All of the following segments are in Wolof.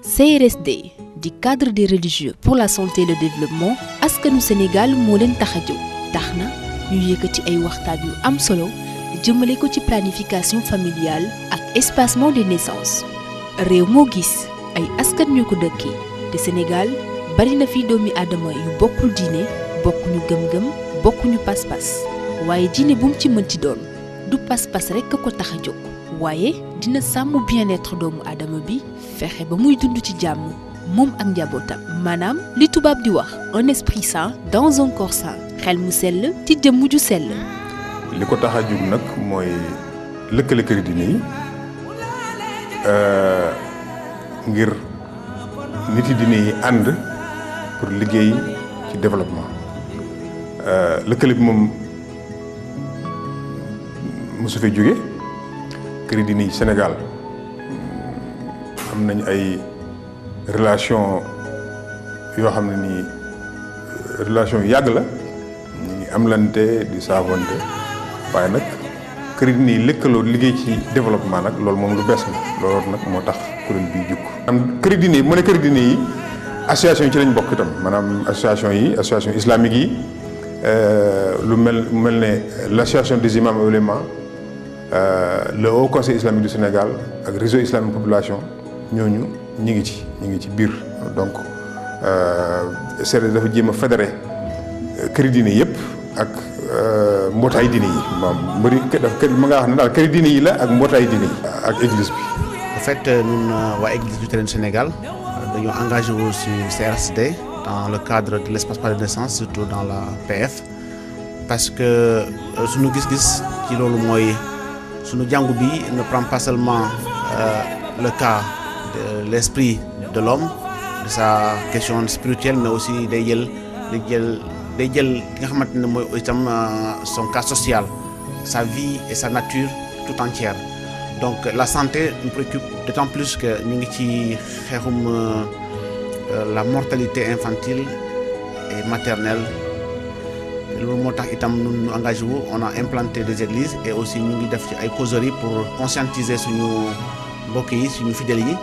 CRSD di cadre des religieux pour la santé et le développement askanu Sénégal moo leen tax a jóg tax na ñu yëkkati ay waxtaan yu am solo jëmale ko ci planification familiale ak espacement des naissances réew moo gis ay askan ñoo ko dëkkee te Sénégal bari na fi doomi aadama yu bokkul diine bokkuñu gëm-gëm bokkuñu pas-pas waaye diine bu mu ci mënti doon du pas-pas rekk ko tax a jóg waaye dina sàmm bien-être doomu aadama bi fexe ba muy dund ci jàmm moom ak njabootam maanaam li tubaab di wax un esprit sain dans un corps sain xel mu sell ci jëmm ju sell. li ko tax a jóg nag mooy lëkkale kër diine yi ngir nit yi diine yi ànd pour liggéey ci développement lëkkale bi moom mosu fee jóge kër diine yi Sénégal am nañ ay relation yoo xam ne nii relation yu yàgg la ñu ngi amlante di saavonte waaye nag kër diine yi lëkkaloo liggéey ci développement nag loolu moom lu bees la loolu nag moo tax kuréel bii jukk am kër diine yi mu ne kër diine yi association yi ci lañ bokk itam maanaam association islamique yi lu mel ne l'association des imams et oulémas le haut conseil islamique du Sénégal ak réseau islamique population ñooñu ñi ngi ci biir donc CRD dafa jéem a fédéré këri diine yëpp ak mbootaay diine yi maanaam ma nga wax ne daal këri diine yi la ak mbootaay diine yi ak église bi. En fait ñun waa église luthérienne du Sénégal dañoo engagé wu ci CRSD dans le cadre de l'espacement des naissances surtout dans la PF parce que suñu gis-gis ci loolu mooy suñu jàngu bi ne prend pas seulement le cas de l'esprit de l'homme de sa question spirituelle mais aussi day jël li nga xamante ne mooy itam son cas social sa vie et sa nature tout entière donc la santé nous préoccupe d'autant plus que ñu ngi ci xeexum la mortalité infantile et maternelle loolu moo tax itam ñu engagé wu on a implanté des églises et aussi ñu ngi def ci ay causeries pour conscientiser suñu mbokk yi suñu fidèles yi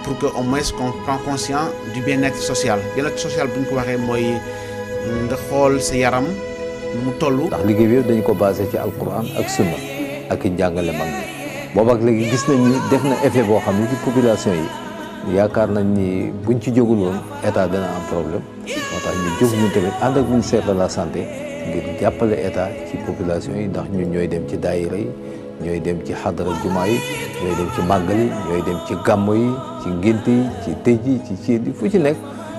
pour que au moins qu'on prend conscience du bien-être social bien-être social bu ñu ko waxee mooy nga xool sa yaram mu toll. ndax liggéey bi dañu ko basé ci alquran ak sunna ak i njàngale mag ñi boobu ak léegi gis nañ ni def na effet boo xam ne ci population yi yaakaar nañ ni buñ ci jógul woon état dana am problème moo tax ñu jóg ñu tamit ànd ak ministère de la santé ngir jàppale état ci population yi ndax ñun ñooy dem ci daayira yi ñooy dem ci xadara jumaa yi ñooy dem ci màggal yi ñooy dem ci gàmmo yi ci ngént yi ci tëj yi ci ciit yi fu ci nekk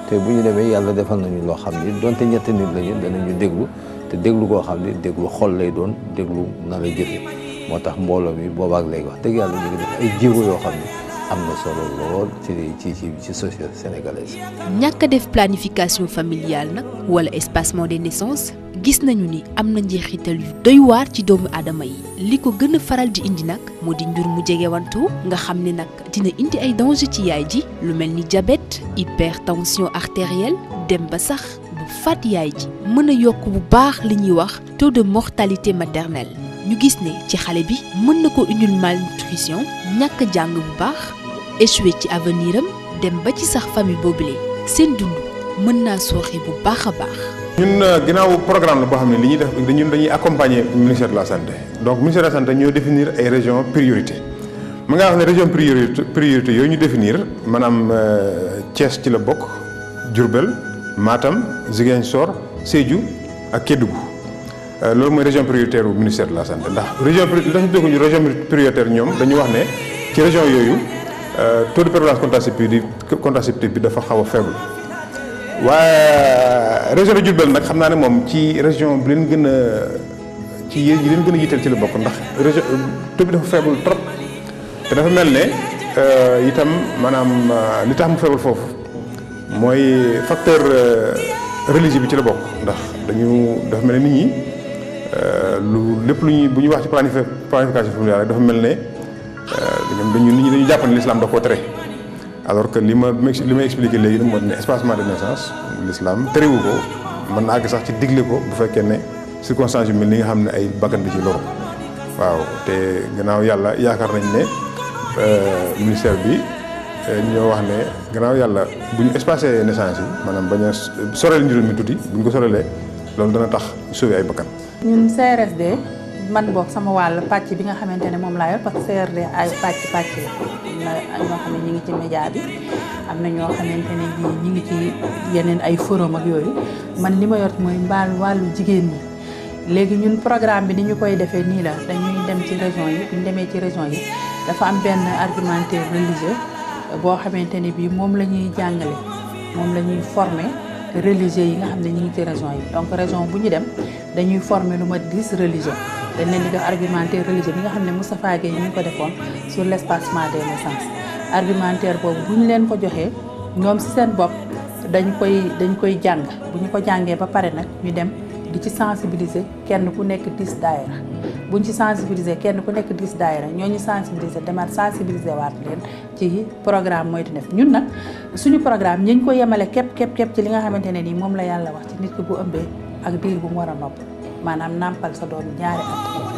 te bu ñu demee yàlla defal nañu loo xam ni donte ñetti nit lañu danañu déglu te déglu koo xam ni déglu xol lay doon déglu na la jëfe moo tax mbooloo mi boobaak léegi wax dëgg yàlla ñu ngi def ay jéego yoo xam ni am na solo lool ci société sénégalaise. ñàkk a def planification familiale nag wala espacement des naissances gis nañu ni am na njeexital yu doy waar ci doomu aadama yi li ko gën a faral di indi nag moo di njur mu jegewantu nga xam ne nag dina indi ay danger ci yaay ji lu mel ni diabète hypertension artérielle dem ba sax bu faat yaay ji mën a yokk bu baax li ñuy wax taux de mortalité maternelle ñu gis ne ci xale bi mën na ko indil malnutrition ñàkk jàng bu baax échoué ci avenir am dem ba ci sax famille boobule seen dund mën naa sooxe bu baax a baax. ñun ginnaaw programme la boo xam ne li ñuy def dañuy accompagner ministère de la santé donc ministère de la santé ñoo définir ay régions priorité ma nga wax ne région priorité yooyu ñu définir maanaam Thiès ci la bokk Diourbel Matam Ziguinchor Sédhiou ak Kédougou loolu mooy région prioritaire bu ministère de la santé ndax région prioritaire ñoom dañu wax ne ci région yooyu taux de prévalence contraceptive bi dafa xaw a faible waaye région de Diourbel nag xam naa ne moom ci région bi leen gën a ci yi leen gën a yitteel ci la bokk ndax région taux bi dafa faible trop te dafa mel ne itam maanaam li tax mu faible foofu mooy facteur religieux bi ci la bokk ndax dafa mel ne nit ñi lépp lu ñuy bu ñuy wax ci planification familiale dafa mel ne nit ñi dañu jàpp ne l'islam da koo tere alors que li may expliqué léegi nag moo ne espacement de naissance l'islam terewu ko mën na àgg sax ci digle ko bu fekkee ne circonstances yu mel ni nga xam ne ay bakkan di ci loru waaw te gannaaw yàlla yaakaar nañ ne ministère bi ñoo wax ne gannaaw yàlla bu ñu espacé naissance yi maanaam bañ a soreel njur mi tuuti bu ñu ko soreelee loolu dana tax sauver ay bakkan. ñun CRSD man boog sama wàll pàcc bi nga xamante ne moom laa yor parce que CRD ay pàcc la am na ñoo xam ne ñu ngi ci média bi am na ñoo xamante ne ñu ngi ci yeneen ay forum ak yooyu man li ma yor mooy wàllu jigéen ñi. léegi ñun programme bi ni ñu koy defee nii la dañuy dem ci région yi bu ñu demee ci région yi dafa am benn argumentaire religieux boo xamante ne bii moom la ñuy jàngale moom la ñuy former religieux yi nga xam ne ñu ngi ci région yi donc région bu ñu dem dañuy former lu ma 10 religieux dañ leen di def argumentaire religieux bi nga xam ne Moustapha Gueye ñu ngi ko defoon sur l' espacement des naissances argumentaire boobu bu ñu leen ko joxee ñoom si seen bopp dañ koy jàng bu ñu ko jàngee ba pare nag ñu dem di ci sensibiliser kenn ku nekk 10 daayira buñ ci sensibiliser kenn ku nekk 10 daayira ñooñu sensibiliser demaat sensibiliser waat leen ci programme Moytu Neef ñun nag suñu programme ñu ko yemale képp ci li nga xamante ne nii moom la yàlla wax ci nit ki bu ëmbee ak diir bu mu war a nopp maanaam nàmpal sa doom 2 at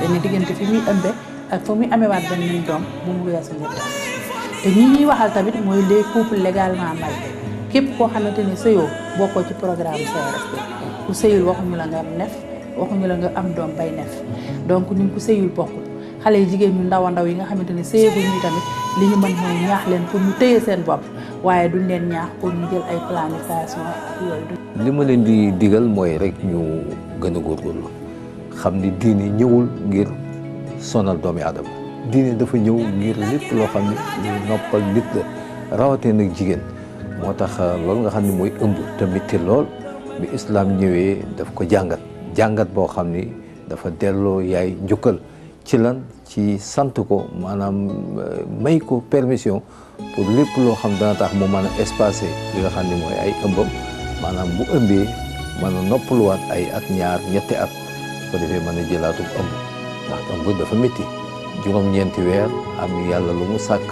dañu diggante fi muy ëmbee ak fa muy amewaat benn doom bu mu weesu 2 at te ñi ñuy waxal tamit mooy les couples légalement mariés képp koo xamante ne sëyoo bokkoo ci programme CRSD ku sëyul waxuñu la nga am nef waxuñu la nga am doom bay nef donc ñun ku sëyul bokkul xale yi jigéen ñu ndaw a ndaw yi nga xamante ne sëyeeguñu tamit li ñu mën mooy ñaax leen pour ñu téye seen bopp waaye duñ leen ñaax pour ñu jël ay planification ak yooyu. li ma leen di digal mooy rek ñu gën a góorgóorlu xam ni diine ñëwul ngir sonal doomi aadama diine dafa ñëw ngir lépp loo xam ne ñu noppal nit la rawatee nag jigéen moo tax loolu nga xam ne mooy ëmb te metti lool bi islam ñëwee daf ko jàngat boo xam ni dafa delloo yaay njukkal ci lan ci sant ko maanaam may ko permission pour lépp loo xam dana tax mu mën a espacer li nga xam ne mooy ay ëmbam maanaam bu ëmbee mën a noppaluwaat ay at ñaar ñetti at ko defee mën a jëlaatub ëmb ndax ëmb dafa métti juróom-ñeenti weer am yàlla lu mu sàkk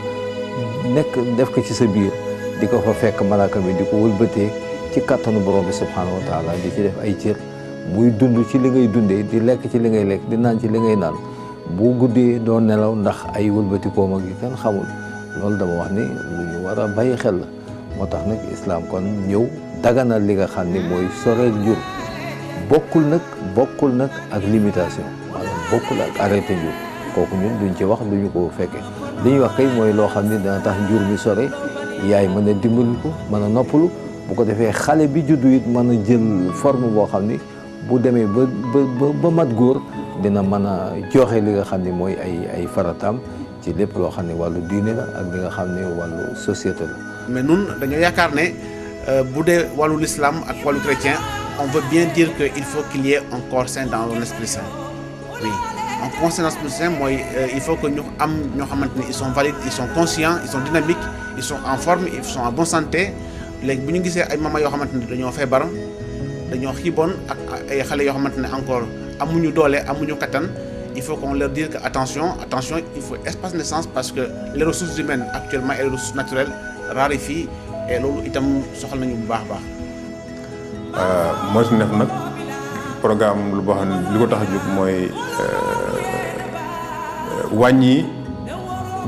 nekk def ko ci sa biir di ko fa fekk malaaka bi di ko wëlbatee ci kattanu borom bi subhanahu wa taala di ci def ay cër muy dund ci li ngay dundee di lekk ci li ngay lekk di naan ci li ngay naan bu guddee doo nelaw ndax ay wëlbatikoom ak yi kenn xamul loolu dama wax ni lu ñu war a bàyyi xel la moo tax nag islam kon ñëw daganal li nga xam ni mooy soreel jur bokkul nag ak limitation maanaam bokkul ak arrêté jur kooku ñun duñ ci wax duñu ko fekkee li ñuy wax kay mooy loo xam ni dana tax njur mi sore yaay mën a dimbali ko mën a noppalu bu ko defee xale bi juddu it mën a jël forme boo xam ni bu demee ba mat góor dina mën a joxe li nga xam ne mooy ay farataam ci lépp loo xam ne wàllu diine la ak li nga xam ne wàllu société la. mais nun dañoo yaakaar ne bu dee wàllu l'islam ak wàllu chrétien on veut bien dire que il faut qu'il y ait un corps sain dans un esprit sain oui un corps sain dans l'esprit sain mooy il faut que ñu am ñoo xamante ne ils sont valides ils sont conscients ils sont dynamiques ils sont en forme ils sont en bonne santé léegi bu ñu gisee ay mama yoo xamante ne dañoo feebar dañoo xiiboon ak ay xale yoo xamante ne encore amuñu doole amuñu kattan il faut qu'on leur dise que attention il faut espace naissance parce que les ressources humaines actuellement et les ressources naturelles raréfient et loolu itam soxal nañu bu baax a baax. Moytu Neef nag programme lu boo xam ne li ko tax a jóg mooy wàññi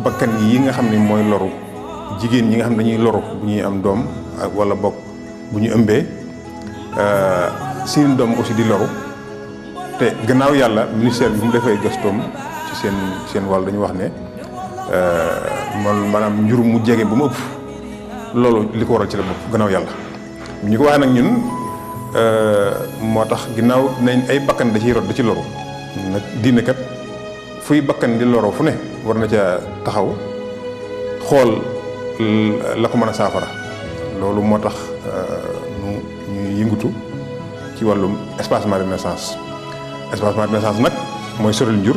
bakkan yi nga xam ne mooy loru jigéen ñi nga xam ne dañuy loru bu ñuy am doom wala bokk bu ñu ëmbee seen doom aussi di loru te gannaaw yàlla ministère bi mu defee gëstoom ci seen wàll dañu wax ne maanaam njur mu jege ba mu ëpp loolu li ko waral ci la bopp gannaaw yàlla ñu ko waxee nag ñun moo tax ginnaaw nañ ay bakkan da ciy rot da ci loru nag diine kat fuy bakkan di loroo fu ne war na ca taxaw xool la ko mën a saafara loolu moo tax ñu yëngatu ci wàllum espacement de naissance nag mooy soril njur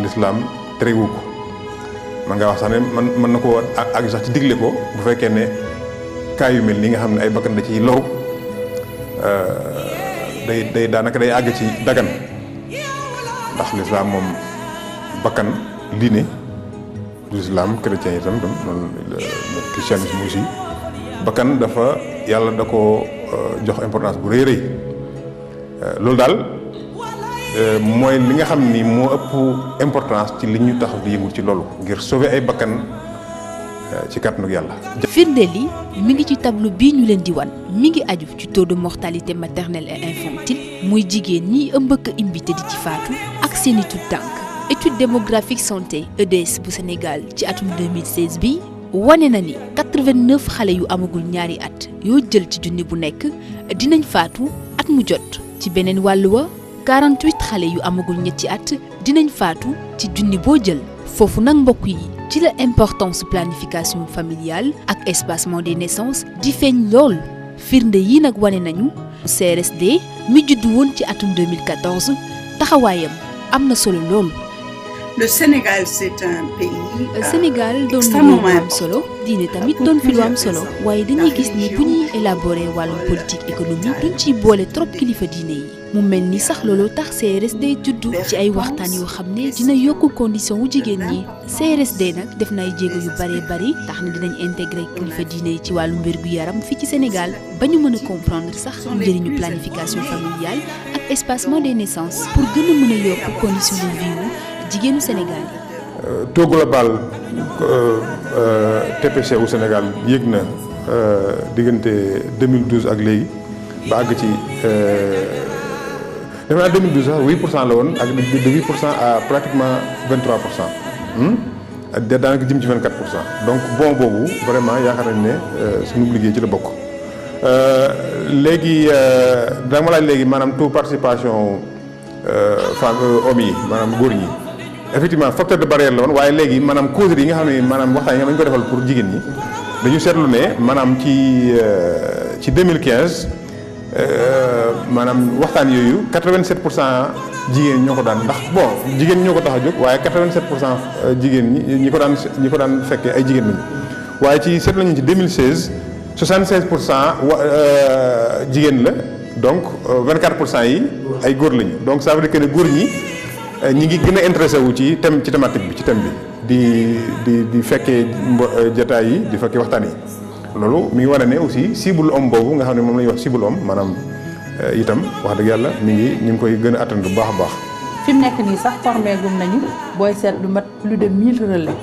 l'islam terewu ko man nga wax sax ne mën na koo àgg sax ci digle ko bu fekkee ne cas yu mel ni nga xam ne ay bakkan da ciy loru day daanaka day àgg ci dagan ndax l'islam moom bakkan diine l'islam chrétien itam noonu christianisme aussi bakkan dafa yàlla da ko jox importance bu rëy rëy loolu daal mooy li nga xam ni moo ëpp importance ci li ñu tax di yëngu ci loolu ngir sauver ay bakkan ci kàttanu yàlla. firnde li mi ngi ci tableau bii ñu leen di wan mi ngi aju ci taux de mortalité maternelle et infantile muy jigéen ñi ëmb ak imbi te di ci faatu ak seeni tuut tànk. étude démographique santé EDS bu Sénégal ci atum 2016 bi wane na ni 89 xale yu amagul ñaari at yoo jël ci junni bu nekk dinañ faatu at mu jot. ci beneen wàllu wa 48 xale yu amagul ñetti at dinañ faatu ci junni boo jël. foofu nag mbokk yi ci la importance planification familiale ak espacement des naissances di feeñ lool firnde yi nag wane nañu CRSD mi juddu woon ci atum 2014 taxawaayam am na solo lool. Le Sénégal c'est un pays. Sénégal doon na lu am solo diine tamit doon fi lu am solo waaye dañuy gis ni bu ñuy élaborer wàllum politique économique duñ ciy boole trop kilifa diine yi mu mel ni sax looloo tax CRSD juddu ci ay waxtaan yoo xam ne dina yokk condition wu jigéen ñi. CRSD nag def na ay jéego yu bari tax na dinañ intégrer kilifa diine yi ci wàllum wér-gu-yaram fii ci Sénégal ba ñu mën a comprendre sax njëriñu planification familiale ak espacement des naissances pour gën a mën a yokk condition de vie jigéenu Sénégal yi. Taux global TPC wu Sénégal yéeg na diggante 2012 ak léegi ba àgg ci defe naa 2012 sax 8% la woon ak de 8% à pratiquement 23%. daanaka jëm ci 24%. donc bon boobu vraiment yaakaar nañ ne suñu liggéey ci la bokk. léegi dama laaj léegi maanaam taux participation hommes yi maanaam góor ñi. effectivement facteur de barrière la woon waaye léegi maanaam causerie yi nga xam ne maanaam waxtaan yi nga xam ne dañu ko defal pour jigéen ñi dañu seetlu ne maanaam ci 2015 maanaam waxtaan yooyu 87% jigéen ñoo ko daan ndax bon jigéen ñoo ko tax a jóg waaye 87% jigéen ñi ko daan fekkee ay jigéen lañu waaye ci seetlu nañu ci 2016 76% jigéen la donc 24% yi ay góor lañu donc ça veut dire que ne góor ñi. ñi ngi gën a intéressé wu ci thématique bi ci thème bi di fekkee jotaay yi di fekkee waxtaan yi loolu mi ngi wane ne aussi cible homme boobu nga xam ne moom la ñuy wax cible homme maanaam itam wax dëgg yàlla ñu ngi koy gën a atteindre bu baax a baax. fi mu nekk nii sax formé gum nañu booy seet lu mat plus de 1000 relais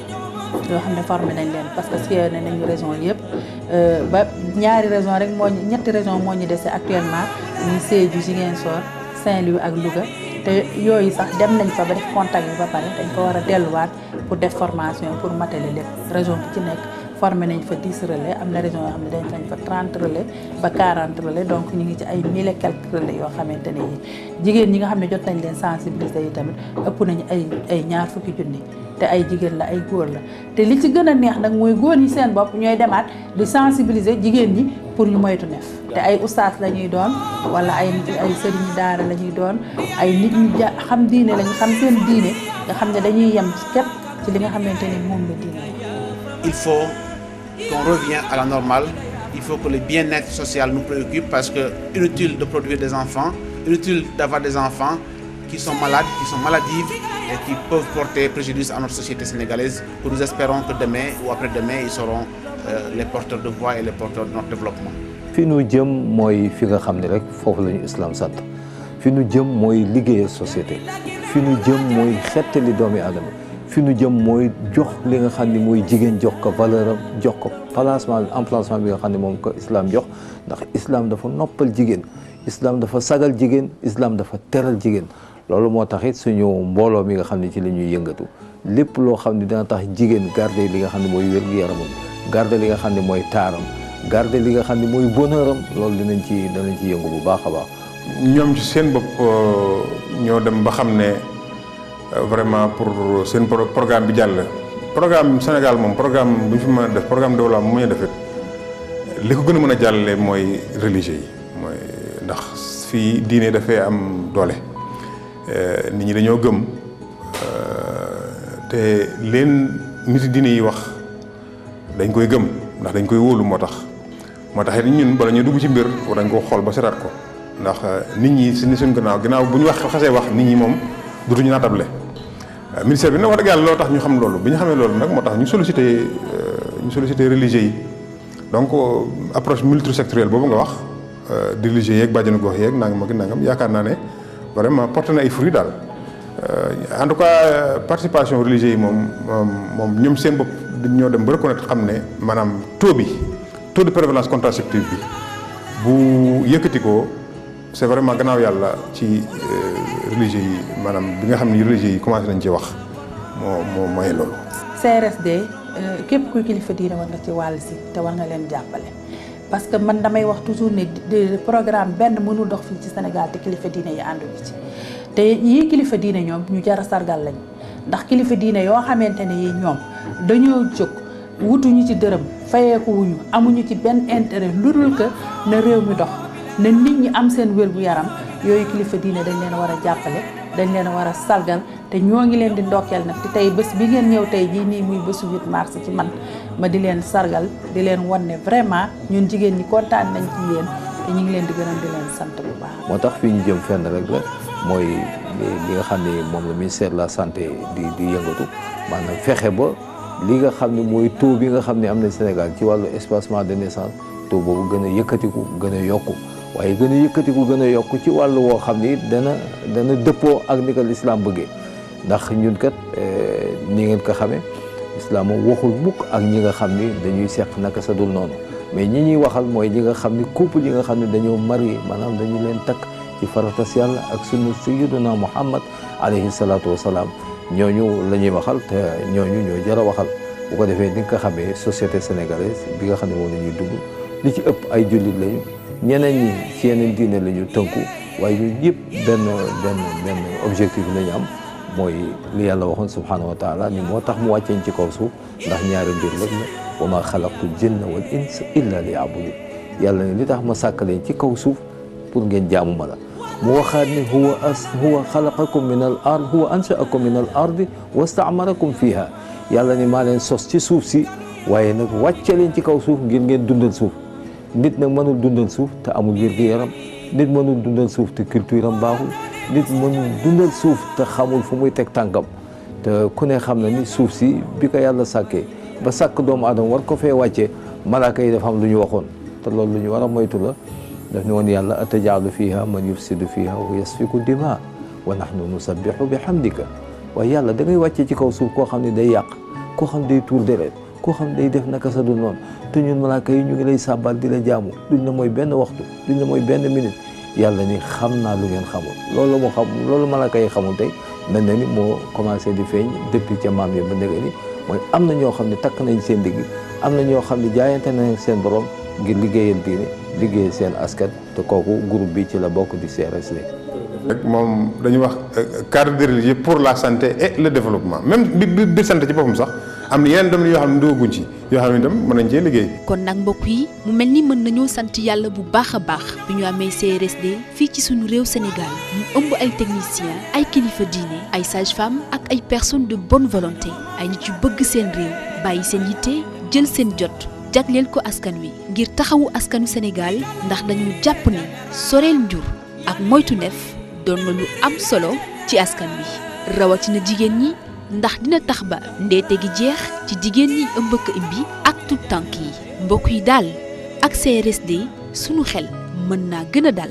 yoo xam ne formé nañ leen parce que sillonné nañu région yëpp ba ñaari région rek ñetti région moo ñu dese actuellement muy Sédhiou Ziguinchor Saint-Louis ak Louga. te yooyu sax dem nañ fa ba def contact bi ba pare dañ ko war a delluwaat pour def formation pour matale lépp région bi ci nekk formé nañ fa 10 relais am na région yoo xam ne dañ nañ fa 30 relais ba 40 relais donc ñu ngi ci ay 1000 et quelques relais yoo xamante ne jigéen ñi nga xam ne jot nañ leen sensibiliser yi tamit ëpp nañu ay ñaar fukki junni te ay jigéen la ay góor la te li ci gën a neex nag mooy góor ñi seen bopp ñooy demaat di sensibiliser jigéen ñi pour lu moytu neef te ay ustaas la ñuy doon wala ay sëriñu daara la ñuy doon ay nit ñu xam diine lañu xam seen diine nga xam ne dañuy yem képp ci li nga xamante ni moom la diine. Il faut qu'on revienne à la normale. Il faut que le bien-être social nous préoccupe parce que inutile de produire des enfants, inutile d'avoir des enfants qui sont malades, qui sont maladives et qui peuvent porter préjudice à notre société sénégalaise. Nous espérons que demain ou après-demain, ils seront les porteurs de voix et les porteurs de notre développement. fi nu jëm mooy fi nga xam ne rek foofu la ñu islam sant fi nu jëm mooy liggéeyal société fi nu jëm mooy xettali doomi aadama fi nu jëm mooy jox li nga xam ne mooy jigéen jox ko valeur am jox ko emplacement bi nga xam ne moom ko islam jox ndax islam dafa noppal jigéen islam dafa sagal jigéen islam dafa teral jigéen loolu moo tax it suñu mbooloo mi nga xam ne ci la ñuy yëngatu lépp loo xam ne dina tax jigéen garder li nga xam ne mooy wér-gu-yaramam garder li nga xam ne mooy taaram garder li nga xam ne mooy bonheur am loolu danañ ci yëngu bu baax a baax. ñoom ci seen bopp ñoo dem ba xam ne vraiment pour seen programme bi jàll. programme Sénégal moom programme bu ñu fi mën a def programme développement mu ñu defit li ko gën a mën a jàllale mooy religieux yi mooy ndax fii diine dafay am doole nit ñi dañoo gëm te leen nit diine yi wax dañ koy gëm ndax dañ koy wóolu moo tax it ñun bala ñu dugg ci mbir war nañ ko xool ba setaat ko ndax nit ñi si ni suñ ginnaaw bu ñu xasee wax nit ñi moom dutuñu naatable ministère bi nag wax dëgg yàlla loo tax ñu xam loolu bi ñu xamee loolu nag moo tax ñu sollicité religieux yi donc approche multisectorielle boobu nga wax di religieux yeeg bàjjenu gox yeeg nangam yaakaar naa ne vraiment porté na ay fruits daal en tout cas participation religieux yi moom ñoom seen bopp dañoo dem ba reconnaître xam ne maanaam taux de prévalence contraceptive bi bu yëkkati ko c'est vraiment gannaaw yàlla ci religieux yi maanaam bi nga xam ne religieux yi commencé nañ ci wax moo may loolu. CRSD képp kuy kilifa diine war nga ci wàll si te war nga leen jàppale parce que man damay wax toujours ne programme benn mënul dox fii ci Sénégal te kilifa diine yi ànduñu ci te yii kilifa diine ñoom ñu jar a sargal lañ ndax kilifa diine yoo xamante ne yi ñoom dañoo jóg wutuñu ci dërëm fayeeku wuñu amuñu ci benn intérêt lu dul que na réew mi dox na nit ñi am seen wér gu yaram yooyu kilifa diine dañ leen war a jàppale dañ leen war a sargal te ñoo ngi leen di ndokkeel nag te tey bés bi ngeen ñëw tey jii nii muy bésu 8 mars ci man ma di leen sargal di leen wan ne vraiment ñun jigéen ñi kontaan nañ ci yéen te ñu ngi leen di gërëm di leen sant bu baax. moo tax fii ñu jëm fenn rek la mooy li nga xam ne moom la ministère de la santé di yëngatu maanaam fexe ba li nga xam ne mooy taux bi nga xam ne am na Sénégal ci wàllu espacement de naissance taux boobu gën a yëkkatiku gën a yokku waaye gën a yëkkatiku gën a yokku ci wàllu woo xam ni dana dëppoo ak ni ko l'islam bëggee ndax ñun kat ni ngeen ko xamee islam moom waxul mukk ak ñi nga xam ni dañuy seq naka sa dul noonu mais ñi ñuy waxal mooy ñi nga xam ni couple yi nga xam ne dañoo marié maanaam dañu leen takk ci faratas yàlla ak sunna sayyiduna Muhammad alayhi salaatu wasalaam ñooñu la ñuy waxal te ñooñu ñoo jar a waxal bu ko defee ni nga ko xamee société sénégalaise bi nga xam ne moom la ñuy dugg li ci ëpp ay jullit lañu ñeneen ñi ci yeneen diine la ñu tënku waaye ñun yëpp benn objectif la ñu am mooy li yàlla waxoon subhanahu wa taala ni moo tax mu wàcceen ci kaw suuf ndax ñaari mbir rek la wa ma xalaqtu jinna wal insa illa li ya'budun yàlla ne li tax ma sàkk leen ci kaw suuf pour ngeen jaamu ma la mu waxaat ni huwa xalaqakum min al ard huwa ansha'akum min al ardi wastaamarakum fiha yàlla ni maa leen sos ci suuf si waaye nag wàcce leen ci kaw suuf ngir ngeen dundal suuf nit nag mënul dundal suuf te amul wér-gu-yaram nit mënul dundal suuf te culture am baaxul nit mënul dundal suuf te xamul fu muy teg tànkam te ku ne xam na ni suuf si bi ko yàlla sàkkee ba sàkk doomu aadama war ko fee wàccee malaaka yi dafa am lu ñu waxoon te loolu lu ñu war a moytu la daf ne woon yàlla atajaalu fiha man yufsidu fiha wa yasfiku dima wa nahnu nusabbihu bi hamdika waaye yàlla da ngay wàccee ci kaw suuf koo xam ne day yàq koo xam ne day tuur deret koo xam ne day def naka sa dul noonu te ñun malaaka yi ñu ngi lay sàbbal di la jaamu duñ la mooy benn waxtu duñ la mooy benn minute yàlla ni xam naa lu ngeen xamul loolu moo xam loolu malaaka yi xamul tey mel na ni moo commencé di feeñ depuis ca maam yi ba ndege ni mooy am na ñoo xam ne takk nañ seen digg am na ñoo xam ne jaayante nañ seen borom ngir liggéeyal diine liggéeyal seen askan te kooku groupe bi ci la bokk di CRSD. rek moom dañuy wax cadre de religieux pour la santé et le développement même bi santé ci boppam sax am na yeneen domaines yoo xam ne duggaguñ ci yoo xam ne itam mën nañ cee liggéey. kon nag mbokk yi mu mel ni mën nañoo sant yàlla bu baax a baax bi ñu amee CRSD fii ci suñu réew Sénégal mu ëmb ay techniciens ay kilifa diine ay sages-femmes ak ay personnes de bonne volonté ay nit yu bëgg seen réew bàyyi seen yitte jël seen jot jagleel ko askan wi ngir taxawu askanu Sénégal ndax dañu jàpp ne soreel njur ak moytu neef doon na lu am solo ci askan wi rawatina jigéen ñi ndax dina tax ba ndeete gi jeex ci jigéen ñi ëmb ak imbi ak tout tànk yi mbokk yi daal ak CRSD sunu xel mën naa gën a dal.